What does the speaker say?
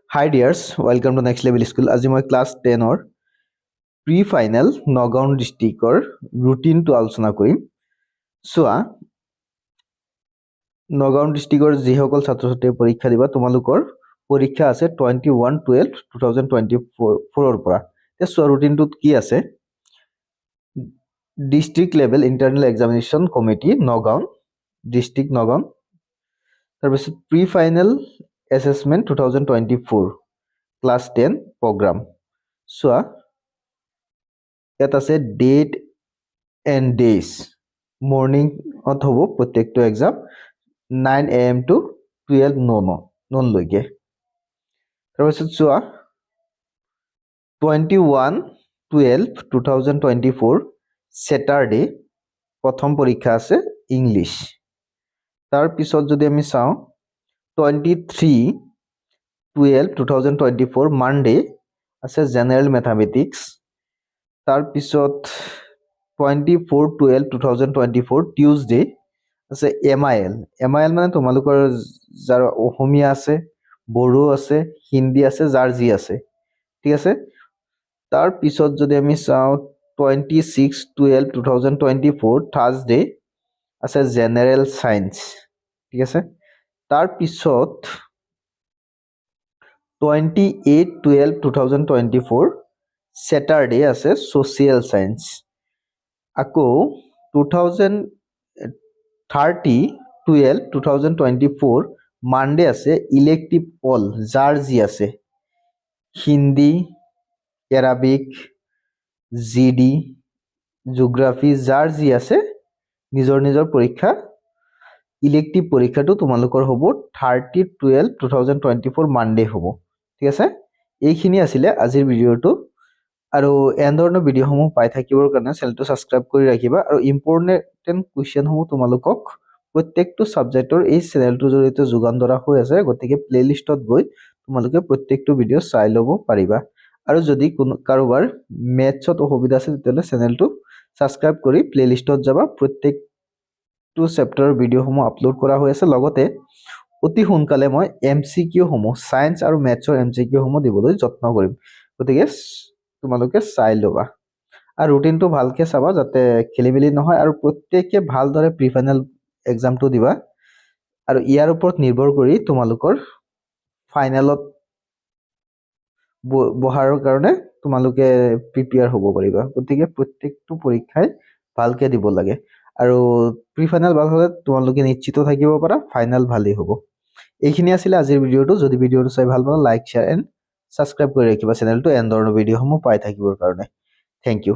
Hi dears, welcome to Next Level School. আজি মই class 10 or pre-final Nagaon ডিস্ট্ৰিক্টৰ ৰুটিনটো আলোচনা কৰিম। সোৱা নগাঁও ডিস্ট্ৰিক্টৰ যিসকল ছাত্ৰ-ছাত্ৰীয়ে পৰীক্ষা দিবা তোমালোকৰ পৰীক্ষা আছে 21/12/2024 ৰ পৰা। সোৱা ৰুটিনটোত কি আছে? District level internal examination committee Nagaon district Nagaon তাৰপিছত প্ৰি-ফাইনেল assessment 2024 class 10 program সোৱা ইয়াত আছে ডেট এণ্ড ডেজ মৰ্নিং হ'ব প্ৰত্যেকটো এক্সাম 9 am to 12 noon লৈকে। তাৰপিছত সোৱা 21/12/2024 Saturday প্ৰথম পৰীক্ষা আছে ইংলিছ। তাৰ পিছত যদি আমি চাওঁ 23/12/2024 Monday আছে জেনাৰেল মেথমেটিক্স। তাৰ পিছত 24/12/2024 টিউজডে আছে MIL মানে তোমালোকৰ যাৰ অসমীয়া আছে, বড়ো আছে, হিন্দী আছে, যাৰ যি আছে, ঠিক আছে। তাৰ পিছত যদি আমি চাওঁ 26/12/2024 থাৰ্সডে আছে জেনাৰেল সায়েন্স, ঠিক আছে। তাৰ পিছত 28/12/2024 Saturday আছে social science। আকৌ 30/12/2024 Monday আছে elective all, যাৰ যি আছে, হিন্দী, এৰাবিক, GD, জিওগ্ৰাফি, যাৰ যি আছে নিজৰ নিজৰ পৰীক্ষা ইলেক্টিভ পৰীক্ষাটো তোমালোকৰ হ'ব 30/12/2024 Monday হ'ব, ঠিক আছে। এইখিনি আছিলে আজিৰ ভিডিঅ'টো আৰু এন্দৰণৰ ভিডিঅ'সমূহ পাই থাকিবৰ কাৰণে চেনেলটো সাবস্ক্ৰাইব কৰি ৰাখিবা আৰু ইম্পৰ্টেন্ট কুৱেশ্যনসমূহ তোমালোকক প্ৰত্যেকটো সাবজেক্টৰ এই চেনেলটোৰ জৰিয়তে যোগান ধৰা হৈ আছে। গতিকে প্লেলিষ্টত গৈ তোমালোকে প্ৰত্যেকটো ভিডিঅ' চাই ল'ব পাৰিবা আৰু যদি কোনো কাৰোবাৰ মেথছত অসুবিধা আছে তেতিয়াহ'লে চেনেলটো সাবস্ক্ৰাইব কৰি প্লেলিষ্টত যাবা। প্ৰত্যেকটো চেপ্টাৰৰ ভিডিঅ'সমূহ আপলোড কৰা হৈ আছে। লগতে অতি সোনকালে মই MCQ সমূহ সায়েন্স আৰু মেথছৰ MCQ সমূহ দিবলৈ যত্ন কৰিম। গতিকে তোমালোকে চাই ল'বা আৰু ৰুটিনটো ভালকে চাবা যাতে খেলিমেলি নহয় আৰু প্ৰত্যেককে ভালদৰে প্ৰি ফাইনেল এক্সামটো দিবা আৰু ইয়াৰ ওপৰত নিৰ্ভৰ কৰি তোমালোকৰ ফাইনেলত বহাৰ কাৰণে তোমালোকে প্ৰিপেয়াৰ হ'ব পাৰিবা। গতিকে প্ৰত্যেকটো পৰীক্ষাই ভালকে দিব লাগে আৰু প্ৰি ফাইনেল ভাল হ'লে তোমালোকে নিশ্চিত থাকিব পাৰা ফাইনেল ভালেই হ'ব। এইখিনি আছিল আজিৰ ভিডিঅ'টো। যদি ভিডিঅ'টো চাই ভাল পালা লাইক, শ্বেয়াৰ এণ্ড সাবস্ক্ৰাইব কৰি ৰাখিবা চেনেলটো এন্দৰণৰ ভিডিঅ'সমূহ পাই থাকিবৰ কাৰণে। Thank U.